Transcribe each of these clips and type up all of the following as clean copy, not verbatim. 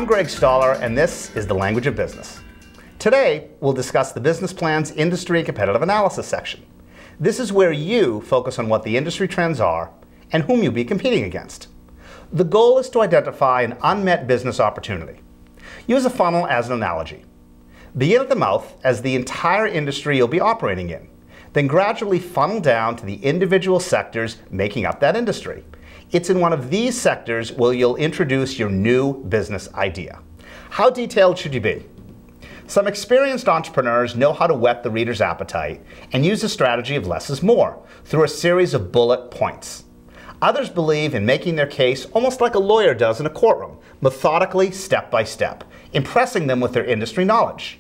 I'm Greg Stoller, and this is The Language of Business. Today, we'll discuss the business plan's industry and competitive analysis section. This is where you focus on what the industry trends are and whom you'll be competing against. The goal is to identify an unmet business opportunity. Use a funnel as an analogy. Begin at the mouth as the entire industry you'll be operating in, then gradually funnel down to the individual sectors making up that industry. It's in one of these sectors where you'll introduce your new business idea. How detailed should you be? Some experienced entrepreneurs know how to whet the reader's appetite and use the strategy of less is more through a series of bullet points. Others believe in making their case almost like a lawyer does in a courtroom, methodically, step by step, impressing them with their industry knowledge.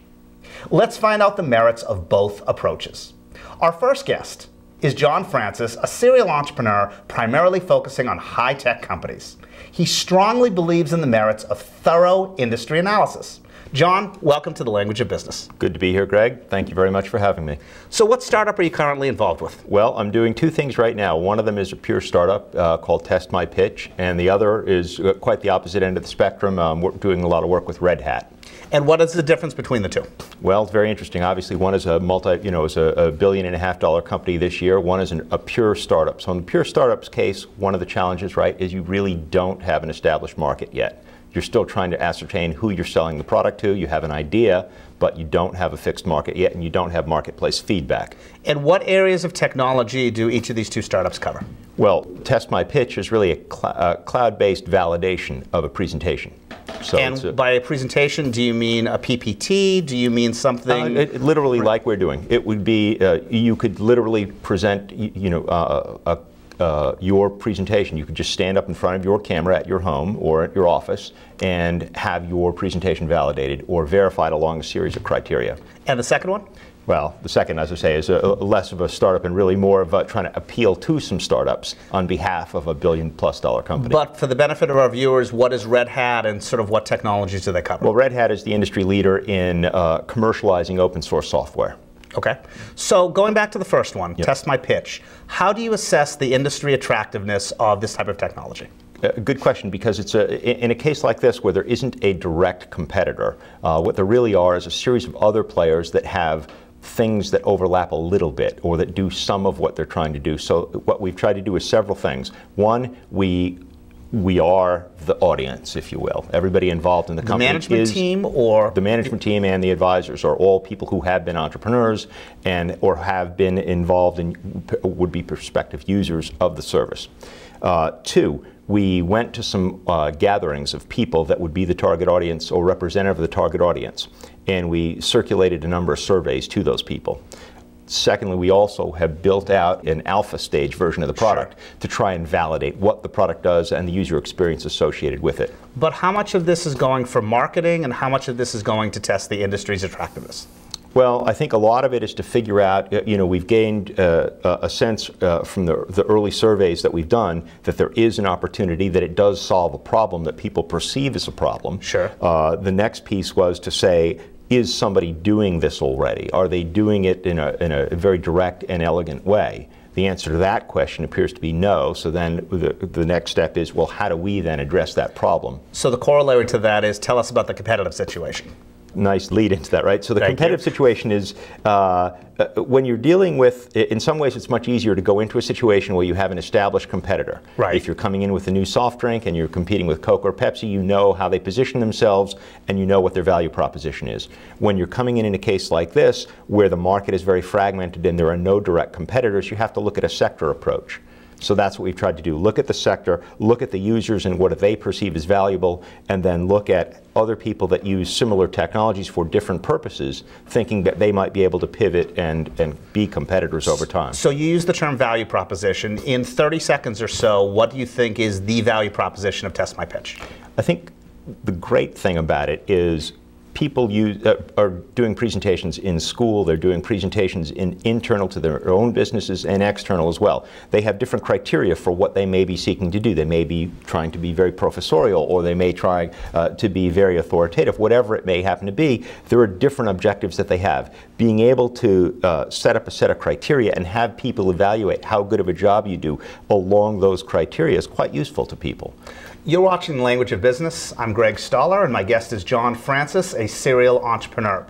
Let's find out the merits of both approaches. Our first guest is John Francis, a serial entrepreneur primarily focusing on high-tech companies. He strongly believes in the merits of thorough industry analysis. John, welcome to The Language of Business. Good to be here, Greg. Thank you very much for having me. So what startup are you currently involved with? Well, I'm doing two things right now. One of them is a pure startup called Test My Pitch, and the other is quite the opposite end of the spectrum. We're doing a lot of work with Red Hat. And what is the difference between the two? Well, it's very interesting. Obviously, one is a is a $1.5 billion company this year. One is a pure startup. So in the pure startup's case, one of the challenges, right, is you really don't have an established market yet. You're still trying to ascertain who you're selling the product to. You have an idea, but you don't have a fixed market yet, and you don't have marketplace feedback. And what areas of technology do each of these two startups cover? Well, Test My Pitch is really a cloud-based validation of a presentation. So and by a presentation, do you mean a PPT? Do you mean something? Literally like we're doing. It would be, you could literally present, your presentation. You could just stand up in front of your camera at your home or at your office and have your presentation validated or verified along a series of criteria. And the second one? Well, the second, as I say, is less of a startup and really more of trying to appeal to some startups on behalf of a $1 billion+ company. But for the benefit of our viewers, what is Red Hat and sort of what technologies do they cover? Well, Red Hat is the industry leader in commercializing open source software. Okay. So going back to the first one, Yep. Test My Pitch, how do you assess the industry attractiveness of this type of technology? Good question, because it's in a case like this where there isn't a direct competitor, what there really are is a series of other players that have things that overlap a little bit or that do some of what they're trying to do. So what we've tried to do is several things. One, we are the audience, if you will. Everybody involved in the company management team or? The management team and the advisors are all people who have been entrepreneurs and or have been involved in would-be prospective users of the service. Two, we went to some gatherings of people that would be the target audience or representative of the target audience, and we circulated a number of surveys to those people. Secondly, we also have built out an alpha stage version of the product to try and validate what the product does and the user experience associated with it. But how much of this is going for marketing and how much of this is going to test the industry's attractiveness? Well, I think a lot of it is to figure out, we've gained a sense from the early surveys that we've done that there is an opportunity, that it does solve a problem that people perceive as a problem. Sure. The next piece was to say, is somebody doing this already? Are they doing it in a very direct and elegant way? The answer to that question appears to be no. So then the next step is, well, how do we then address that problem? So the corollary to that is, tell us about the competitive situation. Nice lead into that, right? So the competitive situation is when you're dealing with, in some ways it's much easier to go into a situation where you have an established competitor. Right. If you're coming in with a new soft drink and you're competing with Coke or Pepsi, you know how they position themselves and you know what their value proposition is. When you're coming in a case like this, where the market is very fragmented and there are no direct competitors, you have to look at a sector approach. So that's what we've tried to do. Look at the sector, look at the users and what they perceive as valuable, and then look at other people that use similar technologies for different purposes, thinking that they might be able to pivot and be competitors over time. So you use the term value proposition. In 30 seconds or so, what do you think is the value proposition of Test My Pitch? I think the great thing about it is people are doing presentations in school, they're doing presentations internal to their own businesses and external as well. They have different criteria for what they may be seeking to do. They may be trying to be very professorial, or they may try to be very authoritative. Whatever it may happen to be, there are different objectives that they have. Being able to set up a set of criteria and have people evaluate how good of a job you do along those criteria is quite useful to people. You're watching The Language of Business. I'm Greg Stoller, and my guest is John Francis, a serial entrepreneur.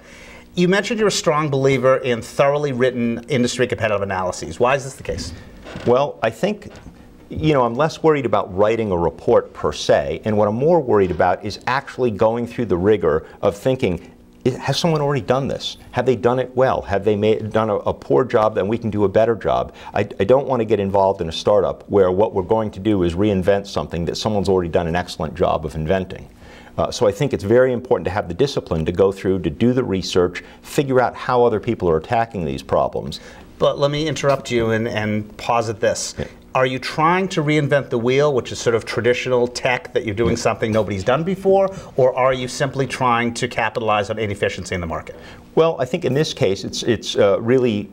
You mentioned you're a strong believer in thoroughly written industry competitive analyses. Why is this the case? Well, I think, I'm less worried about writing a report per se, and what I'm more worried about is actually going through the rigor of thinking, has someone already done this? Have they done it well? Have they done a poor job, then we can do a better job? I don't want to get involved in a startup where what we're going to do is reinvent something that someone's already done an excellent job of inventing. So I think it's very important to have the discipline to go through, to do the research, figure out how other people are attacking these problems. But let me interrupt you and posit this. Yeah. Are you trying to reinvent the wheel, which is sort of traditional tech, that you're doing something nobody's done before, or are you simply trying to capitalize on inefficiency in the market? Well, I think in this case it's really,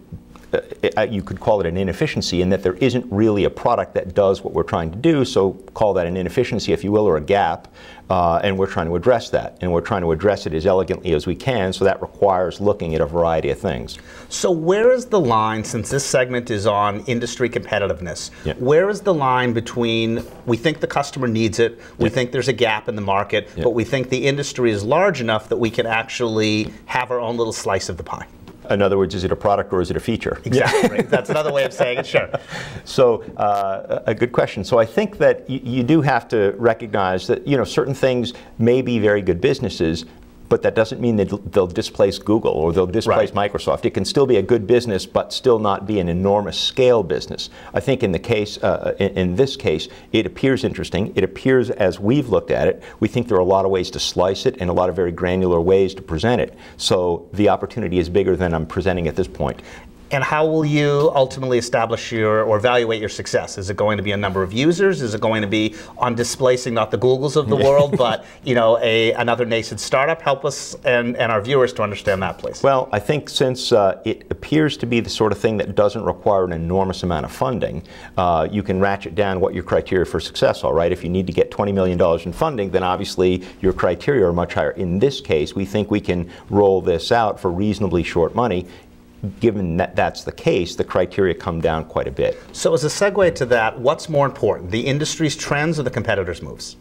you could call it an inefficiency in that there isn't really a product that does what we're trying to do, so call that an inefficiency, if you will, or a gap, and we're trying to address that. And we're trying to address it as elegantly as we can, so that requires looking at a variety of things. So where is the line, since this segment is on industry competitiveness, where is the line between we think the customer needs it, we think there's a gap in the market, but we think the industry is large enough that we can actually have our own little slice of the pie? In other words, is it a product or is it a feature? Exactly. That's another way of saying it, sure. So, a good question. So I think that you do have to recognize that, certain things may be very good businesses, but that doesn't mean that they'll displace Google or they'll displace Microsoft. It can still be a good business, but still not be an enormous scale business. I think in the case, in this case, it appears interesting. It appears, as we've looked at it, we think there are a lot of ways to slice it and a lot of very granular ways to present it. So the opportunity is bigger than I'm presenting at this point. And how will you ultimately establish or evaluate your success? Is it going to be a number of users? Is it going to be on displacing not the Googles of the world, but another nascent startup? Help us and our viewers to understand that, please. Well, I think since it appears to be the sort of thing that doesn't require an enormous amount of funding, you can ratchet down what your criteria for success are, right? If you need to get $20 million in funding, then obviously your criteria are much higher. In this case, we think we can roll this out for reasonably short money. Given that that's the case, the criteria come down quite a bit. So as a segue to that, what's more important, the industry's trends or the competitors' moves?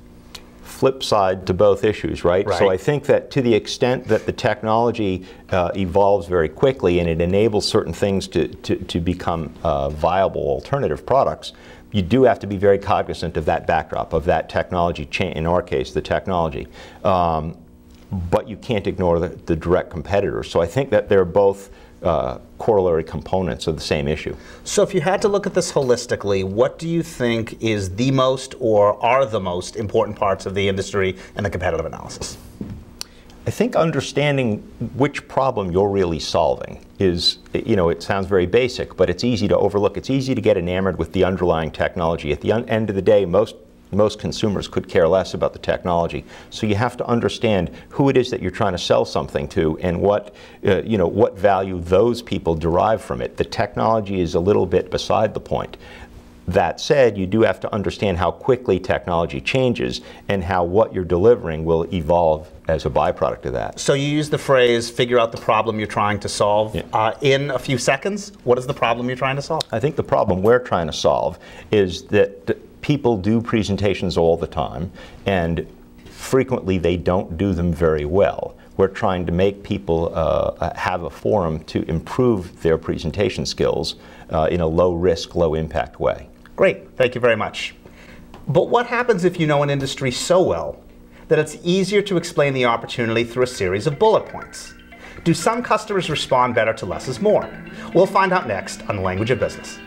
Flip side to both issues, right? So I think that to the extent that the technology evolves very quickly and it enables certain things to become viable alternative products, you do have to be very cognizant of that backdrop, of that technology change, in our case, the technology. But you can't ignore the direct competitors. So I think that they're both corollary components of the same issue. So if you had to look at this holistically, what do you think is the most or are the most important parts of the industry and the competitive analysis? I think understanding which problem you're really solving is, it sounds very basic, but it's easy to overlook. It's easy to get enamored with the underlying technology. At the end of the day, most consumers could care less about the technology. So you have to understand who it is that you're trying to sell something to and what value those people derive from it. The technology is a little bit beside the point. That said, you do have to understand how quickly technology changes and how what you're delivering will evolve as a byproduct of that. So you use the phrase, figure out the problem you're trying to solve. In a few seconds, what is the problem you're trying to solve? I think the problem we're trying to solve is that people do presentations all the time, and frequently they don't do them very well. We're trying to make people have a forum to improve their presentation skills in a low-risk, low-impact way. Great, thank you very much. But what happens if you know an industry so well that it's easier to explain the opportunity through a series of bullet points? Do some customers respond better to less is more? We'll find out next on The Language of Business.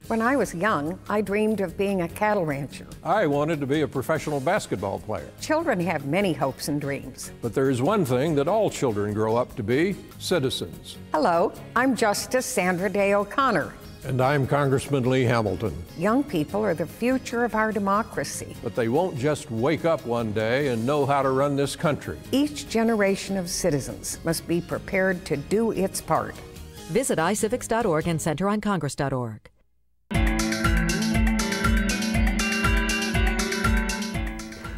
When I was young, I dreamed of being a cattle rancher. I wanted to be a professional basketball player. Children have many hopes and dreams. But there is one thing that all children grow up to be: citizens. Hello, I'm Justice Sandra Day O'Connor. And I'm Congressman Lee Hamilton. Young people are the future of our democracy. But they won't just wake up one day and know how to run this country. Each generation of citizens must be prepared to do its part. Visit iCivics.org and CenterOnCongress.org.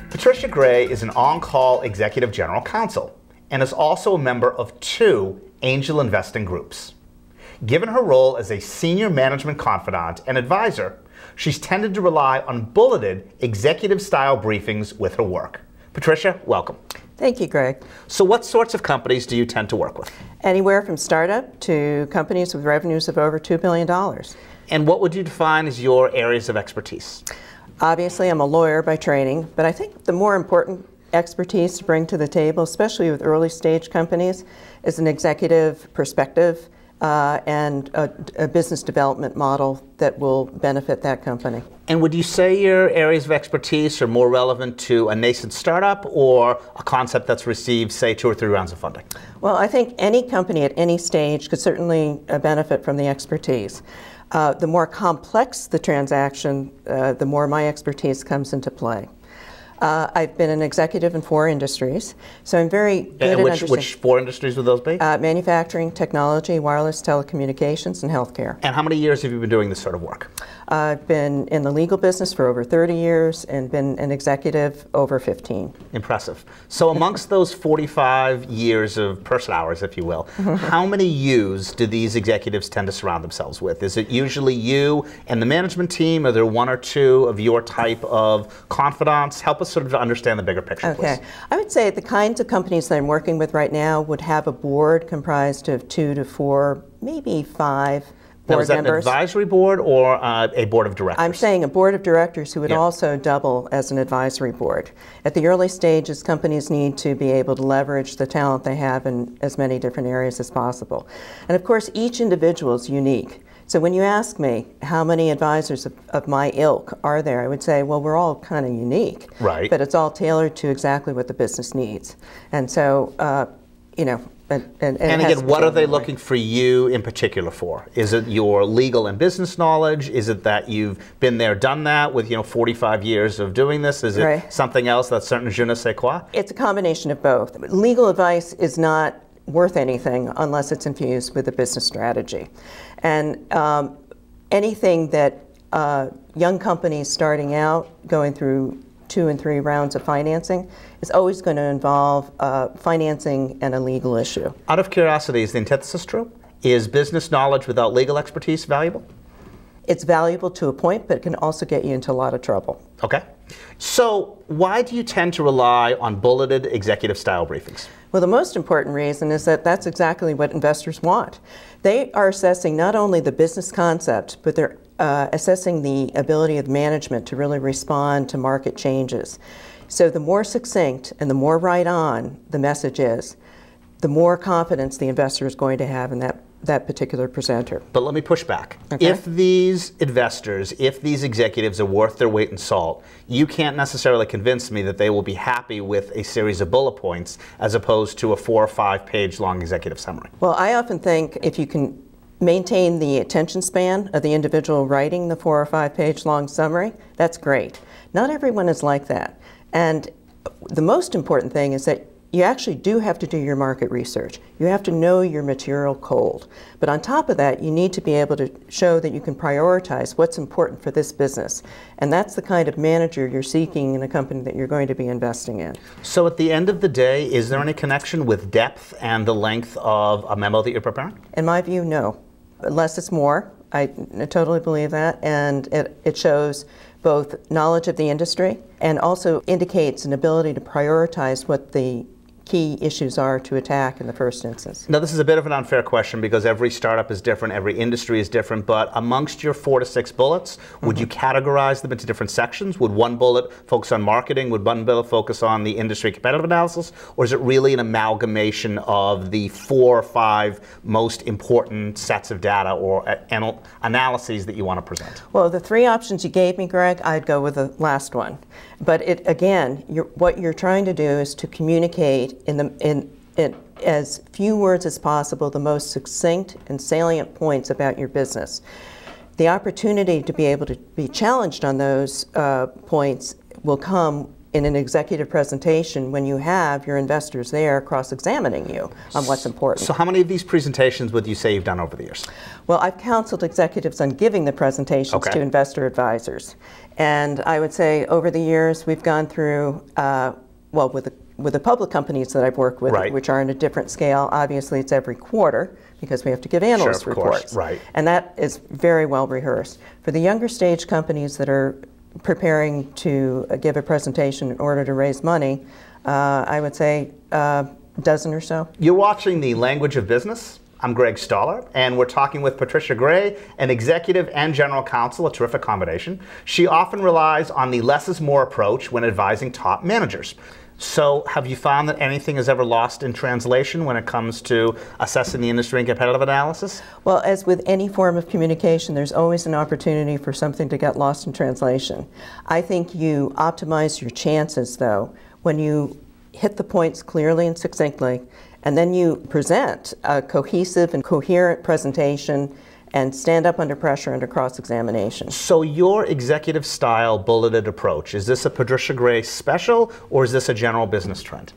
Patricia Gray is an on-call executive general counsel and is also a member of 2 angel investing groups. Given her role as a senior management confidant and advisor, she's tended to rely on bulleted executive-style briefings with her work. Patricia, welcome. Thank you, Greg. So what sorts of companies do you tend to work with? Anywhere from startup to companies with revenues of over $2 billion. And what would you define as your areas of expertise? Obviously, I'm a lawyer by training, but I think the more important expertise to bring to the table, especially with early stage companies, is an executive perspective and a business development model that will benefit that company. And would you say your areas of expertise are more relevant to a nascent startup or a concept that's received, say, 2 or 3 rounds of funding? Well, I think any company at any stage could certainly benefit from the expertise. The more complex the transaction, the more my expertise comes into play. I've been an executive in 4 industries, so I'm very good at understanding. Which 4 industries would those be? Manufacturing, technology, wireless, telecommunications, and healthcare. And how many years have you been doing this sort of work? I've been in the legal business for over 30 years and been an executive over 15. Impressive. So amongst those 45 years of person hours, if you will, how many yous do these executives tend to surround themselves with? Is it usually you and the management team? Are there 1 or 2 of your type of confidants? Help us sort of understand the bigger picture, Okay. please. I would say the kinds of companies that I'm working with right now would have a board comprised of 2 to 4, maybe 5 Now, board is that members. an advisory board or a board of directors? I'm saying a board of directors who would Yeah. also double as an advisory board. At the early stages, companies need to be able to leverage the talent they have in as many different areas as possible. And of course, each individual is unique. So when you ask me how many advisors of my ilk are there, I would say, well, we're all kind of unique. Right. But it's all tailored to exactly what the business needs. And so, you know, and again, what are they looking for you in particular for? Is it your legal and business knowledge? Is it that you've been there, done that with 45 years of doing this? Is it Right. something else that's certain je ne sais quoi? It's a combination of both. Legal advice is not worth anything unless it's infused with a business strategy. And anything that young companies starting out going through 2 and 3 rounds of financing is always going to involve financing and a legal issue. Out of curiosity, is the antithesis true? Is business knowledge without legal expertise valuable? It's valuable to a point, but it can also get you into a lot of trouble. Okay. So why do you tend to rely on bulleted executive style briefings? Well, the most important reason is that that's exactly what investors want. They are assessing not only the business concept, but they're assessing the ability of management to really respond to market changes. So the more succinct and the more right on the message is, the more confidence the investor is going to have in that particular presenter. But let me push back. Okay. If these investors, if these executives are worth their weight in salt, you can't necessarily convince me that they will be happy with a series of bullet points as opposed to a 4 or 5 page long executive summary. Well, I often think if you can maintain the attention span of the individual writing the 4 or 5 page long summary, that's great. Not everyone is like that. And the most important thing is that you actually do have to do your market research. You have to know your material cold. But on top of that, you need to be able to show that you can prioritize what's important for this business. And that's the kind of manager you're seeking in a company that you're going to be investing in. So at the end of the day, is there any connection with depth and the length of a memo that you're preparing? In my view, no. Less is more. I totally believe that. And it shows both knowledge of the industry and also indicates an ability to prioritize what the key issues are to attack in the first instance. Now, this is a bit of an unfair question because every startup is different, every industry is different, but amongst your 4 to 6 bullets, would you categorize them into different sections? Would one bullet focus on marketing? Would one bullet focus on the industry competitive analysis? Or is it really an amalgamation of the 4 or 5 most important sets of data or analyses that you want to present? Well, the 3 options you gave me, Greg, I'd go with the last one. But again, what you're trying to do is to communicate in as few words as possible the most succinct and salient points about your business. The opportunity to be able to be challenged on those points will come in an executive presentation when you have your investors there cross-examining you on what's important. So how many of these presentations would you say you've done over the years? Well, I've counseled executives on giving the presentations to investor advisors. And I would say over the years we've gone through, well, with with the public companies that I've worked with, Right. which are on a different scale, obviously it's every quarter because we have to give analyst Sure, of course. reports. Right. And that is very well rehearsed. For the younger stage companies that are preparing to give a presentation in order to raise money, I would say a dozen or so. You're watching The Language of Business. I'm Greg Stoller, and we're talking with Patricia Gray, an executive and general counsel, a terrific combination. She often relies on the less is more approach when advising top managers. So have you found that anything is ever lost in translation when it comes to assessing the industry and competitive analysis? Well, as with any form of communication, there's always an opportunity for something to get lost in translation. I think you optimize your chances, though, when you hit the points clearly and succinctly, and then you present a cohesive and coherent presentation and stand up under pressure under cross-examination. So your executive style bulleted approach, is this a Patricia Gray special or is this a general business trend?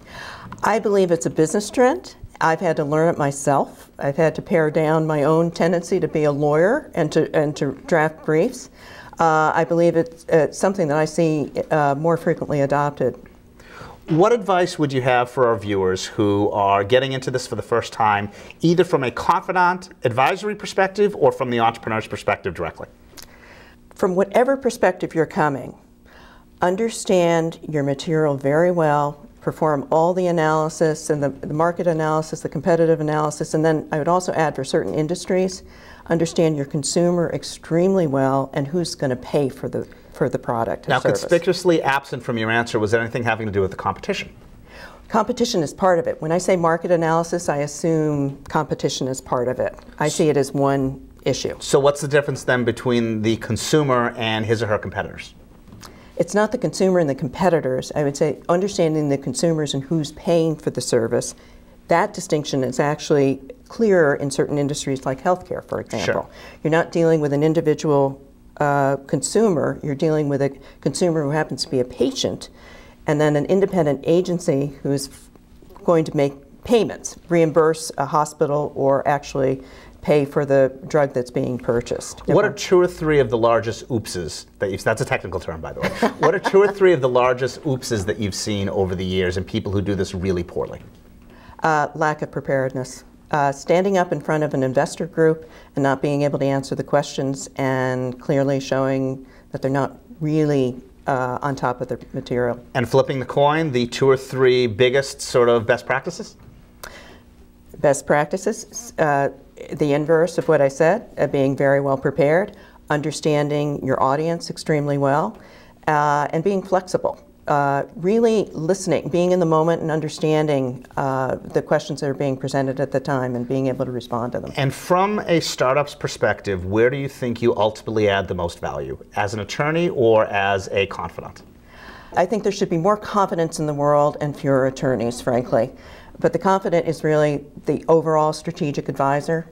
I believe it's a business trend. I've had to learn it myself. I've had to pare down my own tendency to be a lawyer and to draft briefs. I believe it's something that I see more frequently adopted. What advice would you have for our viewers who are getting into this for the first time, either from a confidant advisory perspective or from the entrepreneur's perspective directly? From whatever perspective you're coming, understand your material very well, perform all the analysis and the market analysis, the competitive analysis, and then I would also add for certain industries, understand your consumer extremely well and who's going to pay for the product or now, service. conspicuously absent from your answer was anything having to do with the competition. Competition is part of it. When I say market analysis, I assume competition is part of it. I see it as one issue. So what's the difference then between the consumer and his or her competitors? It's not the consumer and the competitors. I would say understanding the consumers and who's paying for the service. That distinction is actually clearer in certain industries like healthcare, for example. Sure. You're not dealing with an individual consumer, you're dealing with a consumer who happens to be a patient, and then an independent agency who is going to make payments, reimburse a hospital, or actually pay for the drug that's being purchased. What are 2 or 3 of the largest oopses that you've, that's a technical term, by the way. What are 2 or 3 of the largest oopses that you've seen over the years in people who do this really poorly? Lack of preparedness. Standing up in front of an investor group and not being able to answer the questions and clearly showing that they're not really on top of the material. And flipping the coin, the 2 or 3 biggest sort of best practices? Best practices, the inverse of what I said, being very well prepared, understanding your audience extremely well, and being flexible. Really listening, being in the moment and understanding the questions that are being presented at the time and being able to respond to them. And from a startup's perspective, where do you think you ultimately add the most value? As an attorney or as a confidant? I think there should be more confidence in the world and fewer attorneys, frankly. But the confidant is really the overall strategic advisor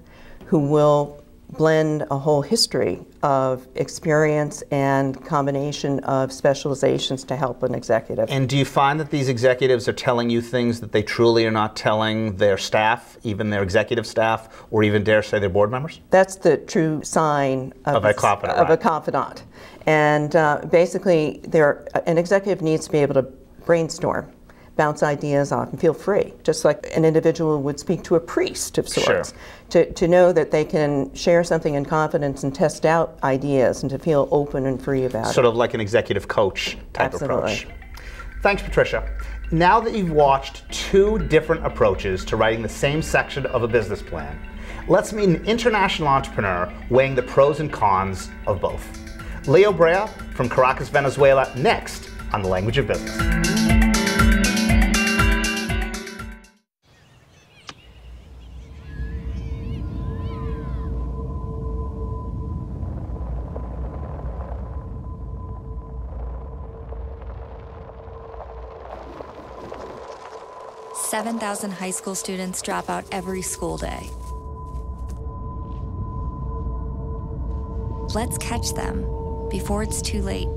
who will blend a whole history of experience and combination of specializations to help an executive. And do you find that these executives are telling you things that they truly are not telling their staff, even their executive staff, or even dare say their board members? That's the true sign of a confidant. Of a confidant. And basically, an executive needs to be able to brainstorm, bounce ideas off, and feel free, just like an individual would speak to a priest of sorts. Sure. To know that they can share something in confidence and test out ideas and to feel open and free about it. Sort of like an executive coach type Absolutely. approach. Thanks, Patricia. Now that you've watched 2 different approaches to writing the same section of a business plan, let's meet an international entrepreneur weighing the pros and cons of both. Leo Brea from Caracas, Venezuela, next on The Language of Business. Seven 7,000 high school students drop out every school day. Let's catch them before it's too late.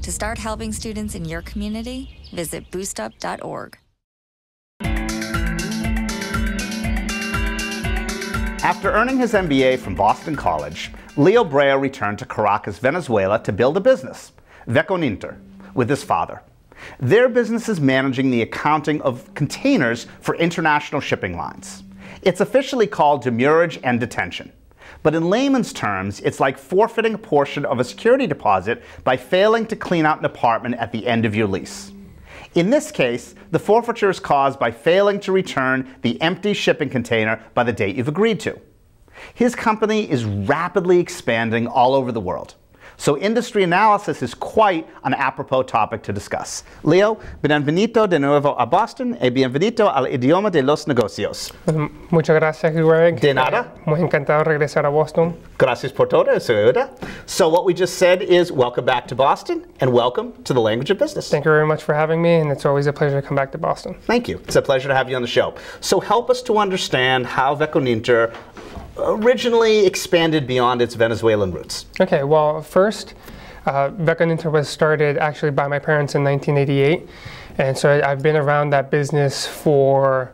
To start helping students in your community, visit boostup.org. After earning his MBA from Boston College, Leo Brea returned to Caracas, Venezuela to build a business, Veconinter, with his father. Their business is managing the accounting of containers for international shipping lines. It's officially called demurrage and detention. But in layman's terms, it's like forfeiting a portion of a security deposit by failing to clean out an apartment at the end of your lease. In this case, the forfeiture is caused by failing to return the empty shipping container by the date you've agreed to. His company is rapidly expanding all over the world, so industry analysis is quite an apropos topic to discuss. Leo, bienvenido de nuevo a Boston y bienvenido al idioma de los negocios. Muchas gracias, Greg. De nada. Muy encantado de regresar a Boston. Gracias por todo, su ayuda. So what we just said is welcome back to Boston and welcome to the Language of Business. Thank you very much for having me, and it's always a pleasure to come back to Boston. Thank you. It's a pleasure to have you on the show. So help us to understand how Veconinter originally expanded beyond its Venezuelan roots. Okay, well, first, Veconinter was started actually by my parents in 1988, and so I've been around that business for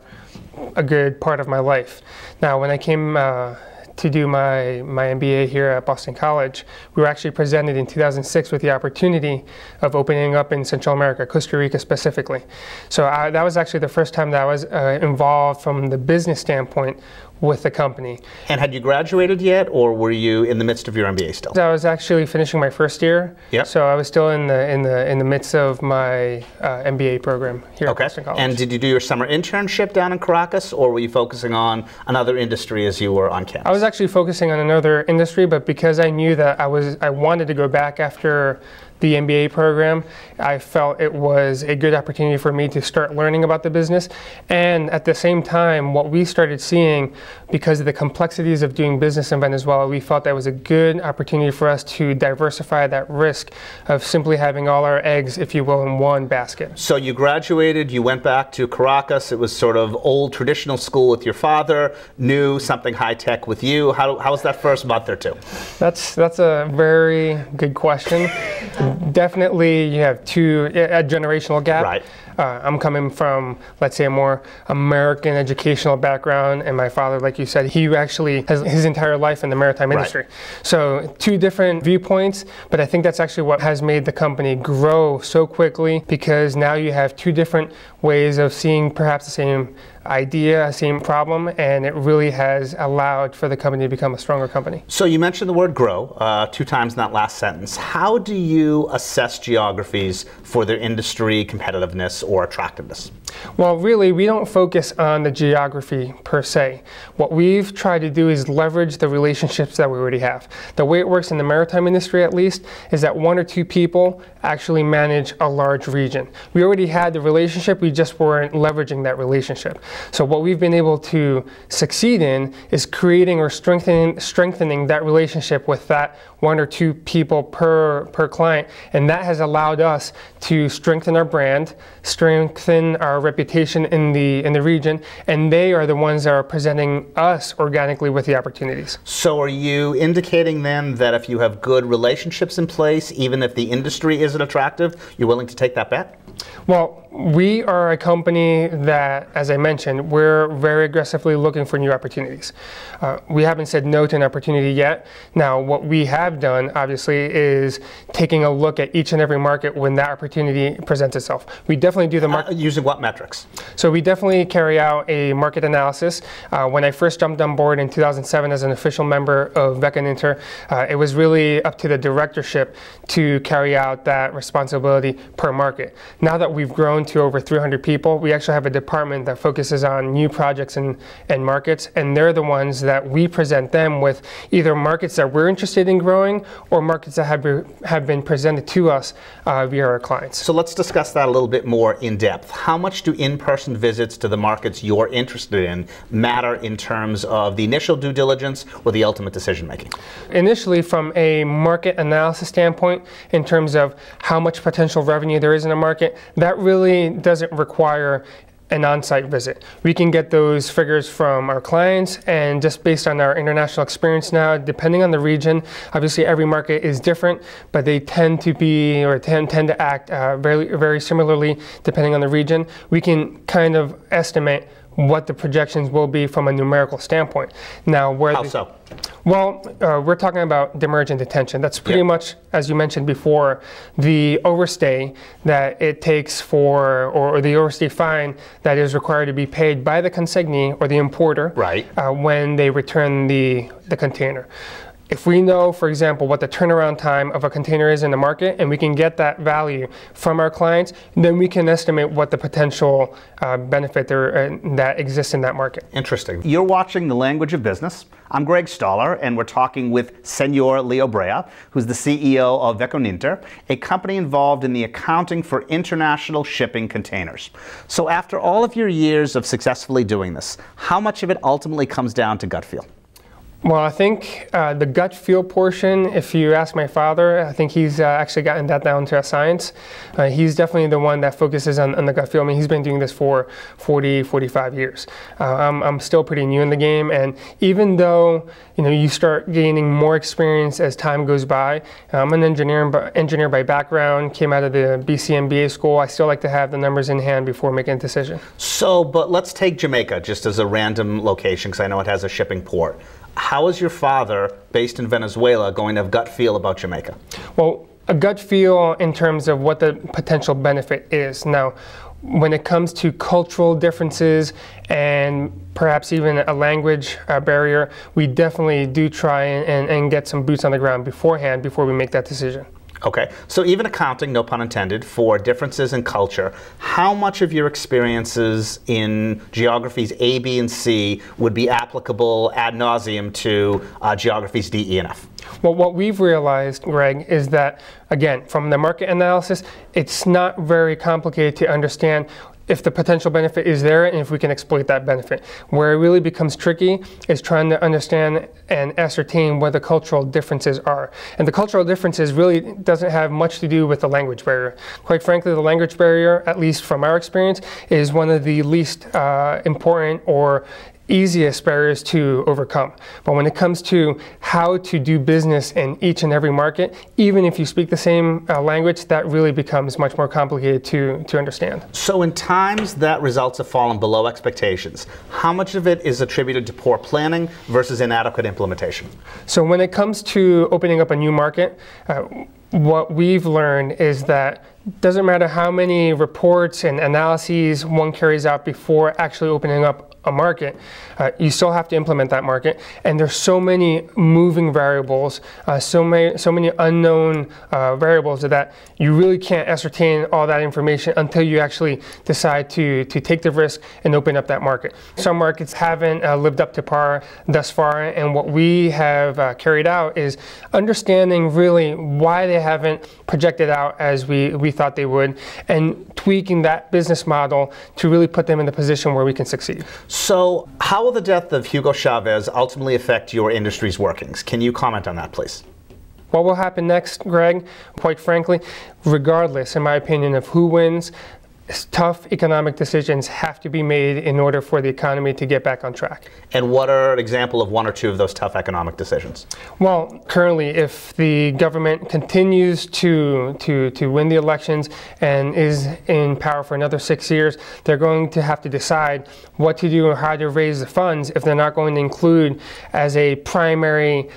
a good part of my life. Now, when I came to do my MBA here at Boston College, we were actually presented in 2006 with the opportunity of opening up in Central America, Costa Rica specifically. So that was actually the first time that I was involved from the business standpoint with the company. And had you graduated yet, or were you in the midst of your MBA still? I was actually finishing my first year, so I was still in the midst of my MBA program here at Boston College. And did you do your summer internship down in Caracas, or were you focusing on another industry as you were on campus? I was actually focusing on another industry, but because I knew that I wanted to go back after the MBA program, I felt it was a good opportunity for me to start learning about the business. And at the same time, what we started seeing, because of the complexities of doing business in Venezuela, we felt that was a good opportunity for us to diversify that risk of simply having all our eggs, if you will, in one basket. So you graduated, you went back to Caracas. It was sort of old traditional school with your father, new something high-tech with you. How was that first month or two? That's a very good question. Definitely, you have a generational gap. Right. I'm coming from, let's say, a more American educational background, and my father, like you said, he actually has his entire life in the maritime industry. So two different viewpoints, but I think that's actually what has made the company grow so quickly, because now you have two different ways of seeing perhaps the same idea, same problem, and it really has allowed for the company to become a stronger company. So you mentioned the word grow 2 times in that last sentence. How do you assess geographies for their industry competitiveness or attractiveness? Well, really, we don't focus on the geography per se. What we've tried to do is leverage the relationships that we already have. The way it works in the maritime industry, at least, is that 1 or 2 people actually manage a large region. We already had the relationship, we just weren't leveraging that relationship. So what we've been able to succeed in is creating or strengthening that relationship with that 1 or 2 people per client, and that has allowed us to strengthen our brand, strengthen our reputation in the region, and they are the ones that are presenting us organically with the opportunities. So are you indicating then that if you have good relationships in place, even if the industry isn't attractive, you're willing to take that bet? Well, we are a company that, as I mentioned, we're very aggressively looking for new opportunities. We haven't said no to an opportunity yet. Now, what we have done, obviously, is taking a look at each and every market when that opportunity presents itself. We definitely do the market. Using what metrics? So we definitely carry out a market analysis. When I first jumped on board in 2007 as an official member of Veconinter, it was really up to the directorship to carry out that responsibility per market. Now that we've grown to over 300 people, we actually have a department that focuses on new projects and markets, and they're the ones that we present them with either markets that we're interested in growing or markets that have been presented to us via our clients. So let's discuss that a little bit more in depth. How much do in-person visits to the markets you're interested in matter in terms of the initial due diligence or the ultimate decision making? Initially, from a market analysis standpoint, in terms of how much potential revenue there is in a market, that really doesn't require an on-site visit. We can get those figures from our clients, and just based on our international experience now, depending on the region, obviously every market is different, but they tend to be, or tend to act very, very similarly depending on the region. We can kind of estimate what the projections will be from a numerical standpoint. Now, How so? Well, we're talking about demurrage and detention. That's pretty much, as you mentioned before, the overstay that it takes for, or the overstay fine that is required to be paid by the consignee or the importer when they return the container. If we know, for example, what the turnaround time of a container is in the market, and we can get that value from our clients, then we can estimate what the potential benefit that exists in that market. Interesting. You're watching The Language of Business. I'm Greg Stoller, and we're talking with Senor Leo Brea, who's the CEO of Veconinter, a company involved in the accounting for international shipping containers. So after all of your years of successfully doing this, how much of it ultimately comes down to gut feel? Well, I think the gut feel portion, if you ask my father, I think he's actually gotten that down to a science. He's definitely the one that focuses on the gut feel. I mean, he's been doing this for 40, 45 years. I'm still pretty new in the game, and even though you start gaining more experience as time goes by, I'm an engineer by background, came out of the BC MBA school. I still like to have the numbers in hand before making a decision. So, but let's take Jamaica just as a random location, because I know it has a shipping port. How is your father, based in Venezuela, going to have gut feel about Jamaica? Well, a gut feel in terms of what the potential benefit is. Now, when it comes to cultural differences and perhaps even a language barrier, we definitely do try and get some boots on the ground beforehand before we make that decision. Okay, so even accounting, no pun intended, for differences in culture, how much of your experiences in geographies A, B, and C would be applicable ad nauseum to geographies D, E, and F? Well, what we've realized, Greg, is that, again, from the market analysis, it's not very complicated to understand if the potential benefit is there and if we can exploit that benefit. Where it really becomes tricky is trying to understand and ascertain what the cultural differences are. And the cultural differences really doesn't have much to do with the language barrier. Quite frankly, the language barrier, at least from our experience, is one of the least important or easiest barriers to overcome. But when it comes to how to do business in each and every market, even if you speak the same language, that really becomes much more complicated to understand. So in times that results have fallen below expectations, how much of it is attributed to poor planning versus inadequate implementation? So when it comes to opening up a new market, what we've learned is that it doesn't matter how many reports and analyses one carries out before actually opening up a market, you still have to implement that market, and there's so many moving variables, so many unknown variables that you really can't ascertain all that information until you actually decide to take the risk and open up that market. Some markets haven't lived up to par thus far, and what we have carried out is understanding really why they haven't projected out as we thought they would, and tweaking that business model to really put them in the position where we can succeed. So how will the death of Hugo Chavez ultimately affect your industry's workings? Can you comment on that, please? What will happen next, Greg? Quite frankly, regardless, in my opinion, of who wins, tough economic decisions have to be made in order for the economy to get back on track. And what are an example of one or two of those tough economic decisions? Well, currently, if the government continues to win the elections and is in power for another 6 years, they're going to have to decide what to do and how to raise the funds if they're not going to include as a primary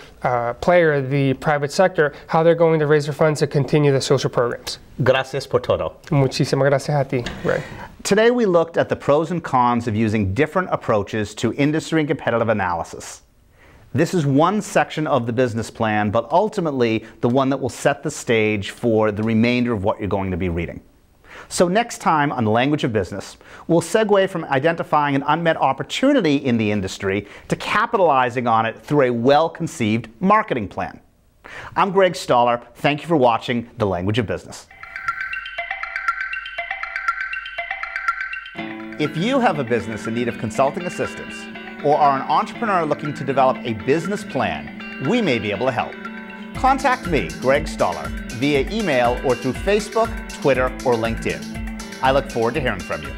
player the private sector, how they're going to raise their funds to continue the social programs. Gracias por todo. Muchísimas gracias a ti, Ray. Today we looked at the pros and cons of using different approaches to industry and competitive analysis. This is one section of the business plan, but ultimately the one that will set the stage for the remainder of what you're going to be reading. So next time on The Language of Business, we'll segue from identifying an unmet opportunity in the industry to capitalizing on it through a well-conceived marketing plan. I'm Greg Stoller. Thank you for watching The Language of Business. If you have a business in need of consulting assistance or are an entrepreneur looking to develop a business plan, we may be able to help. Contact me, Greg Stoller, via email or through Facebook, Twitter, or LinkedIn. I look forward to hearing from you.